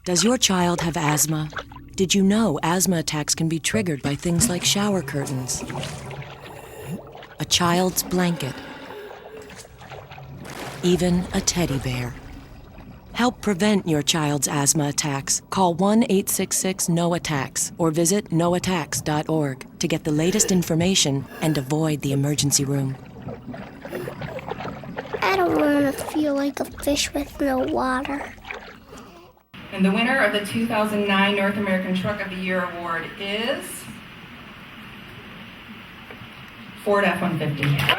Does your child have asthma? Did you know asthma attacks can be triggered by things like shower curtains, a child's blanket, even a teddy bear? Help prevent your child's asthma attacks. Call 1-866-NO-ATTACKS or visit noattacks.org to get the latest information and avoid the emergency room. I don't want to feel like a fish with no water. And the winner of the 2009 North American Truck of the Year Award is Ford F-150.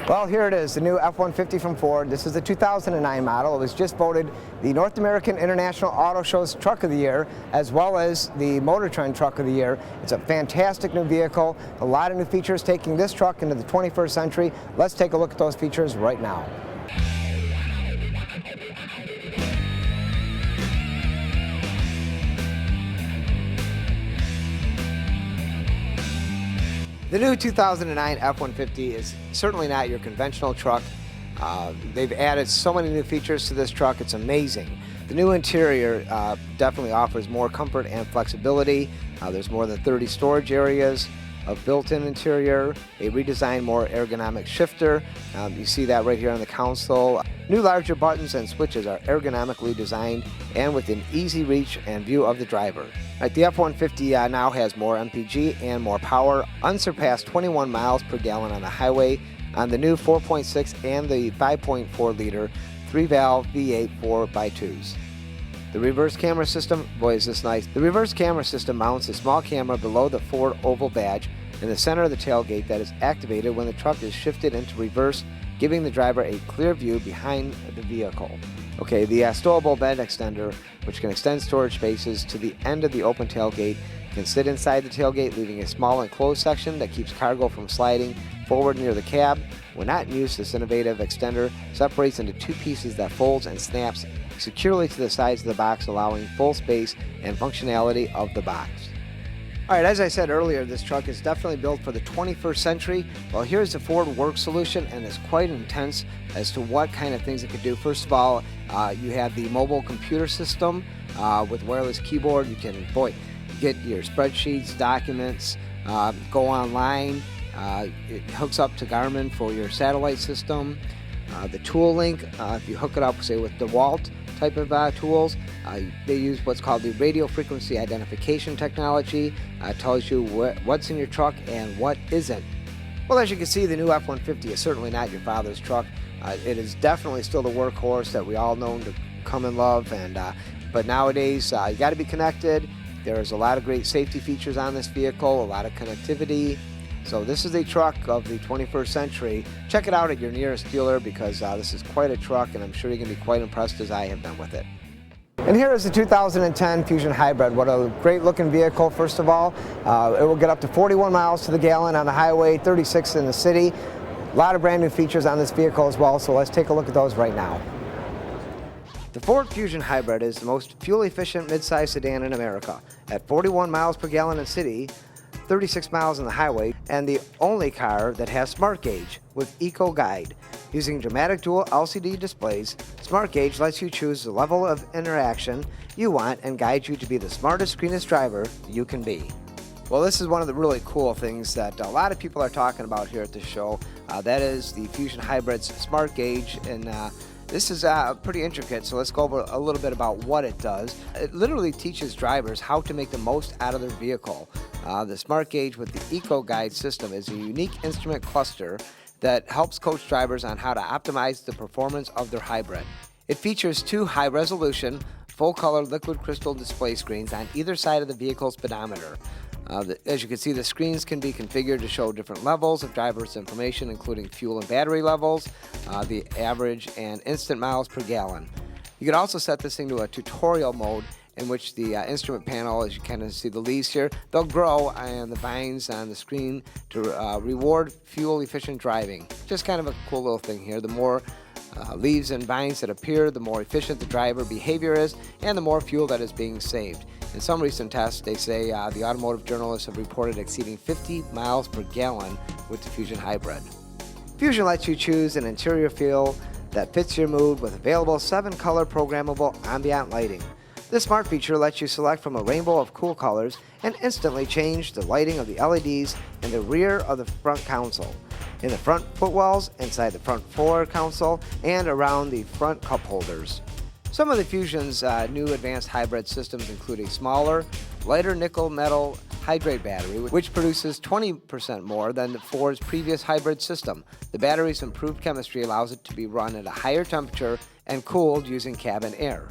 Well, here it is, the new F-150 from Ford. This is the 2009 model. It was just voted the North American International Auto Show's Truck of the Year, as well as the Motor Trend Truck of the Year. It's a fantastic new vehicle, a lot of new features taking this truck into the 21st century. Let's take a look at those features right now. The new 2009 F-150 is certainly not your conventional truck. They've added so many new features to this truck, it's amazing. The new interior definitely offers more comfort and flexibility. There's more than 30 storage areas, a built-in interior, a redesigned, more ergonomic shifter. You see that right here on the console. New larger buttons and switches are ergonomically designed and within easy reach and view of the driver. Right, the F-150 now has more MPG and more power, unsurpassed 21 miles per gallon on the highway on the new 4.6 and the 5.4 liter 3-valve V8 4x2s. The reverse camera system, boy is this nice. The reverse camera system mounts a small camera below the Ford oval badge in the center of the tailgate that is activated when the truck is shifted into reverse, giving the driver a clear view behind the vehicle. Okay, the stowable bed extender, which can extend storage spaces to the end of the open tailgate, can sit inside the tailgate, leaving a small enclosed section that keeps cargo from sliding forward near the cab. When not in use, this innovative extender separates into two pieces that folds and snaps securely to the sides of the box, allowing full space and functionality of the box. All right, as I said earlier, this truck is definitely built for the 21st century. Well, here's the Ford Work solution, and it's quite intense as to what kind of things it could do. First of all, you have the mobile computer system with wireless keyboard. You can, get your spreadsheets, documents, go online. It hooks up to Garmin for your satellite system. The tool link, if you hook it up, say, with DeWalt type of tools, they use what's called the radio frequency identification technology. Tells you what's in your truck and what isn't. Well, as you can see, the new F-150 is certainly not your father's truck. It is definitely still the workhorse that we all know to come and love. But nowadays, you got to be connected. There's a lot of great safety features on this vehicle, a lot of connectivity. So this is a truck of the 21st century. Check it out at your nearest dealer because this is quite a truck, and I'm sure you're going to be quite impressed as I have been with it. And here is the 2010 Fusion Hybrid. What a great looking vehicle, first of all. It will get up to 41 miles to the gallon on the highway, 36 in the city. A lot of brand new features on this vehicle as well, so let's take a look at those right now. The Ford Fusion Hybrid is the most fuel-efficient midsize sedan in America. At 41 miles per gallon in city, 36 miles on the highway, and the only car that has Smart Gauge with Eco Guide. Using dramatic dual LCD displays, Smart Gauge lets you choose the level of interaction you want and guides you to be the smartest, greenest driver you can be. Well, this is one of the really cool things that a lot of people are talking about here at the show. That is the Fusion Hybrid's Smart Gauge, and this is pretty intricate, so let's go over a little bit about what it does. It literally teaches drivers how to make the most out of their vehicle. The Smart Gauge with the Eco Guide system is a unique instrument cluster that helps coach drivers on how to optimize the performance of their hybrid. It features two high-resolution, full-color liquid crystal display screens on either side of the vehicle's speedometer. As you can see, the screens can be configured to show different levels of driver's information, including fuel and battery levels, the average and instant miles per gallon. You can also set this thing to a tutorial mode in which the instrument panel, as you kind of see the leaves here, they'll grow and the vines on the screen to reward fuel-efficient driving. Just kind of a cool little thing here. The more leaves and vines that appear, the more efficient the driver behavior is, and the more fuel that is being saved. In some recent tests, they say the automotive journalists have reported exceeding 50 miles per gallon with the Fusion Hybrid. Fusion lets you choose an interior feel that fits your mood with available 7-color programmable ambient lighting. This smart feature lets you select from a rainbow of cool colors and instantly change the lighting of the LEDs in the rear of the front console, in the front footwells, inside the front floor console, and around the front cup holders. Some of the Fusion's new advanced hybrid systems include a smaller, lighter nickel metal hydrate battery, which produces 20% more than the Ford's previous hybrid system. The battery's improved chemistry allows it to be run at a higher temperature and cooled using cabin air.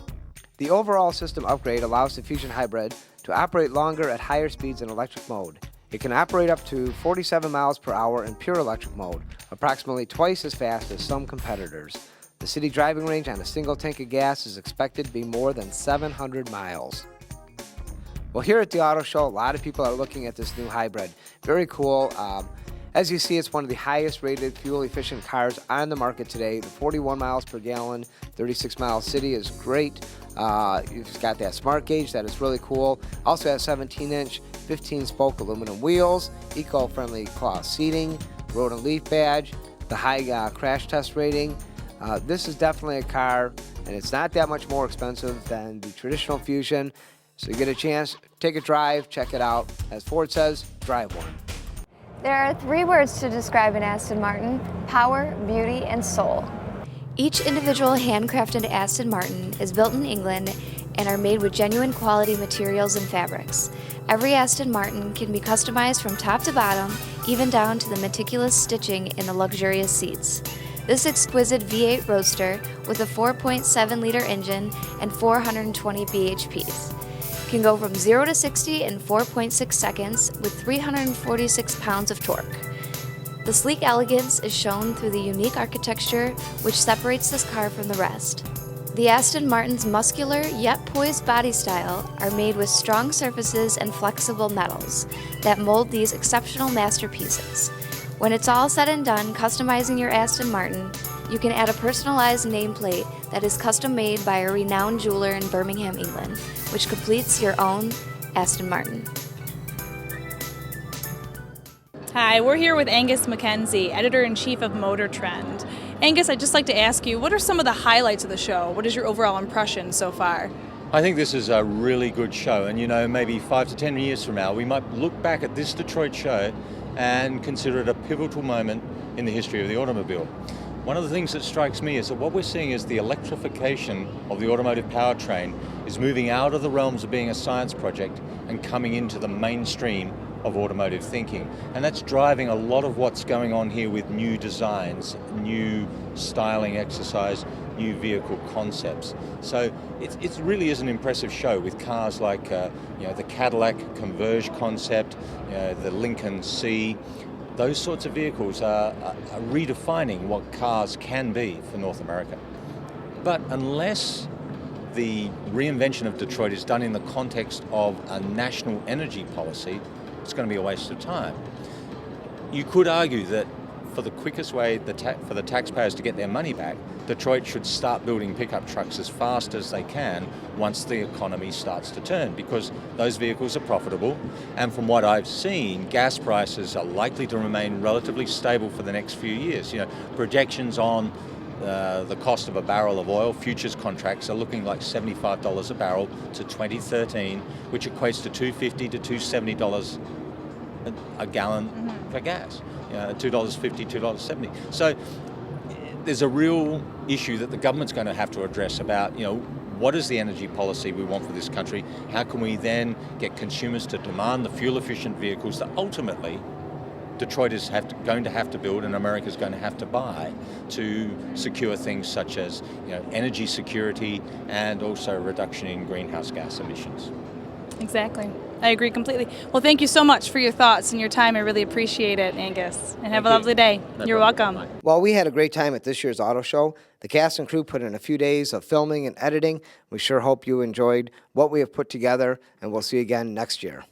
The overall system upgrade allows the Fusion Hybrid to operate longer at higher speeds in electric mode. It can operate up to 47 miles per hour in pure electric mode, approximately twice as fast as some competitors. The city driving range on a single tank of gas is expected to be more than 700 miles. Well, here at the auto show, a lot of people are looking at this new hybrid. Very cool. As you see, it's one of the highest rated fuel efficient cars on the market today. The 41 miles per gallon, 36 miles city is great. It's got that smart gauge that is really cool. Also has 17-inch, 15-spoke aluminum wheels, eco-friendly cloth seating, road and leaf badge, the high crash test rating. This is definitely a car, and it's not that much more expensive than the traditional Fusion. So you get a chance, take a drive, check it out. As Ford says, drive one. There are 3 words to describe an Aston Martin: power, beauty, and soul. Each individual handcrafted Aston Martin is built in England and are made with genuine quality materials and fabrics. Every Aston Martin can be customized from top to bottom, even down to the meticulous stitching in the luxurious seats. This exquisite V8 Roadster with a 4.7-liter engine and 420 bhps can go from 0 to 60 in 4.6 seconds with 346 pounds of torque. The sleek elegance is shown through the unique architecture which separates this car from the rest. The Aston Martin's muscular yet poised body style are made with strong surfaces and flexible metals that mold these exceptional masterpieces. When it's all said and done customizing your Aston Martin, you can add a personalized nameplate that is custom made by a renowned jeweler in Birmingham, England, which completes your own Aston Martin. Hi, we're here with Angus Mackenzie, Editor-in-Chief of Motor Trend. Angus, I'd just like to ask you, what are some of the highlights of the show? What is your overall impression so far? I think this is a really good show, and maybe 5 to 10 years from now, we might look back at this Detroit show and consider it a pivotal moment in the history of the automobile. One of the things that strikes me is that what we're seeing is the electrification of the automotive powertrain is moving out of the realms of being a science project and coming into the mainstream of automotive thinking. And that's driving a lot of what's going on here with new designs, new styling exercise, new vehicle concepts. So it really is an impressive show with cars like the Cadillac Converge concept, the Lincoln C. Those sorts of vehicles are redefining what cars can be for North America. But unless the reinvention of Detroit is done in the context of a national energy policy, it's going to be a waste of time. You could argue that for the quickest way for the taxpayers to get their money back, Detroit should start building pickup trucks as fast as they can once the economy starts to turn, because those vehicles are profitable, and from what I've seen, gas prices are likely to remain relatively stable for the next few years. Projections on the cost of a barrel of oil, futures contracts are looking like $75 a barrel to 2013, which equates to $250 to $270 a gallon for gas. $2.50, $2.70. So there's a real issue that the government's going to have to address about, what is the energy policy we want for this country? How can we then get consumers to demand the fuel-efficient vehicles that ultimately Detroit is going to have to build and America's going to have to buy to secure things such as energy security and also a reduction in greenhouse gas emissions. Exactly. I agree completely. Well, thank you so much for your thoughts and your time. I really appreciate it, Angus. And have a lovely day. You're welcome. Well, we had a great time at this year's auto show. The cast and crew put in a few days of filming and editing. We sure hope you enjoyed what we have put together, and we'll see you again next year.